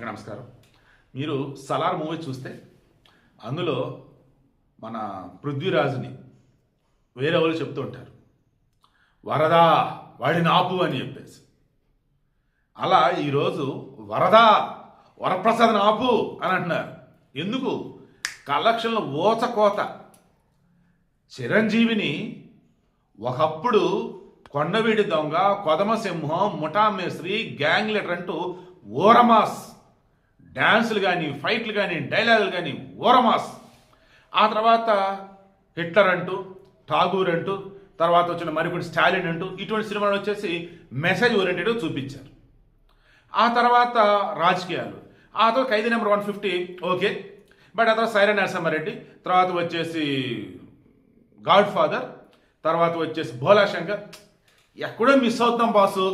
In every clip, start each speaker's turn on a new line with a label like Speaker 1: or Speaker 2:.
Speaker 1: అందరికీ నమస్కారం. మీరు 'సలార్' మూవీ చూస్తే అందులో మన పృథ్వీరాజ్‌ని వేరే వాళ్ళు చెప్తూ ఉంటారు. వరదా వాడిని ఆపు అని చెప్పేసి. అలా ఈరోజు వరదా వరప్రసాద్‌ని ఆపు అని అంటున్నారు. ఎందుకు? కలెక్షన్ల ఊచకోత. చిరంజీవిని ఒకప్పుడు కొండవీడి దొంగ, కొదమసింహం, ముఠా మేస్త్రి, గ్యాంగ్ లీడర్ అంటూ ఓరమాస్ డ్యాన్సులు కానీ, ఫైట్లు కానీ, డైలాగులు కానీ ఓరమాస్. ఆ తర్వాత హిట్లర్ అంటూ, ఠాగూర్ అంటూ, తర్వాత వచ్చిన మరికొన్ని స్టాలిన్ అంటూ ఇటువంటి సినిమాలు వచ్చేసి మెసేజ్ ఓరియంటెడ్ చూపించారు. ఆ తర్వాత రాజకీయాలు, ఆ తర్వాత ఖైదీ నెంబర్ 150 ఓకే, బట్ ఆ తర్వాత సైరా నరసింహారెడ్డి, తర్వాత వచ్చేసి గాడ్ ఫాదర్, తర్వాత వచ్చేసి భోలా శంకర్. ఎక్కడో మిస్ అవుతాం బాసు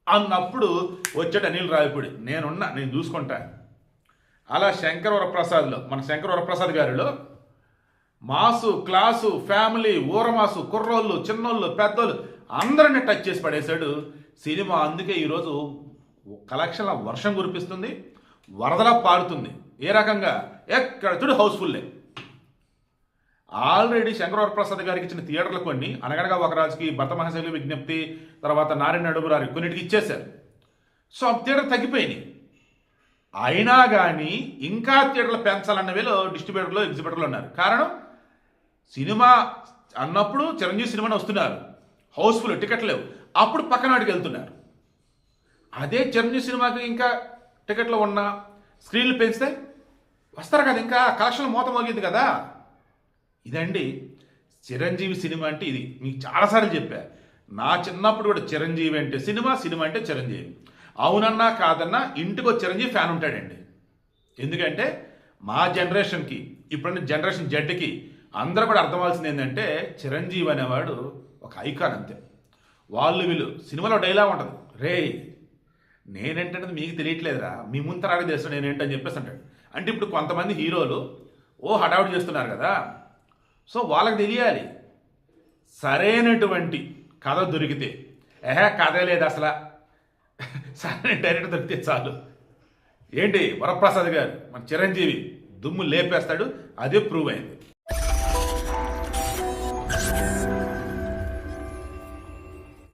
Speaker 1: అన్నప్పుడు వచ్చాడు అనిల్ రావిపూడి. నేను చూసుకుంటాను. అలా శంకర్ వరప్రసాద్లో, మన శంకర్ వరప్రసాద్ గారిలో మాసు, క్లాసు, ఫ్యామిలీ, ఊరమాసు, కుర్రోళ్ళు, చిన్నోళ్ళు, పెద్దోళ్ళు అందరినీ టచ్ చేసి పడేశాడు సినిమా. అందుకే ఈరోజు కలెక్షన్ల వర్షం కురిపిస్తుంది, వరదలా పారుతుంది. ఏ రకంగా? ఎక్కడ చూడు హౌస్ఫుల్లే. ఆల్రెడీ శంకర్ వరప్రసాద్ గారికి ఇచ్చిన థియేటర్లు కొన్ని అనగనగా ఒక రాజుకి, భర్త మహాశైలి విజ్ఞప్తి, తర్వాత నారాయణ నడుమురారి కొన్నిటికి ఇచ్చేశారు. సో ఆ థియేటర్ తగ్గిపోయినాయి. అయినా కానీ ఇంకా థియేటర్లు పెంచాలన్న వేలో డిస్ట్రిబ్యూటర్లు, ఎగ్జిబిటర్లు ఉన్నారు. కారణం, సినిమా అన్నప్పుడు చిరంజీవి సినిమాని వస్తున్నారు, హౌస్ఫుల్, టికెట్ లేవు, అప్పుడు పక్కనాటికి వెళ్తున్నారు. అదే చిరంజీవి సినిమాకి ఇంకా టికెట్లు ఉన్న స్క్రీన్లు పెంచితే వస్తారు కదా, ఇంకా కలెక్షన్ మూత మోగింది కదా. ఇదండి చిరంజీవి సినిమా అంటే ఇది. మీకు చాలాసార్లు చెప్పా, నా చిన్నప్పుడు కూడా చిరంజీవి అంటే సినిమా, సినిమా అంటే చిరంజీవి. అవునన్నా కాదన్నా ఇంటికి చిరంజీవి ఫ్యాన్ ఉంటాడండి. ఎందుకంటే మా జనరేషన్కి, ఇప్పుడున్న జనరేషన్ జెడ్కి అందరూ కూడా అర్థమవలసింది ఏంటంటే చిరంజీవి అనేవాడు ఒక ఐకాన్ అంతే. వీళ్ళు సినిమాలో డైలాగ్ ఉంటుంది, రే నేనేంటంటే మీకు తెలియట్లేదురా, మీ ముంతరాగా చేస్తాను నేనేంటని చెప్పేసి అంటాడు. అంటే ఇప్పుడు కొంతమంది హీరోలు హడావుడి చేస్తున్నారు కదా, సో వాళ్ళకి తెలియాలి సరైనటువంటి కథ దొరికితే. కథే లేదు అసలు, సరైన డైరెక్టర్ దొరికితే చాలు. ఏంటి వరప్రసాద్ గారు మన చిరంజీవి దుమ్ము లేపేస్తాడు, అదే ప్రూవ్ అయింది.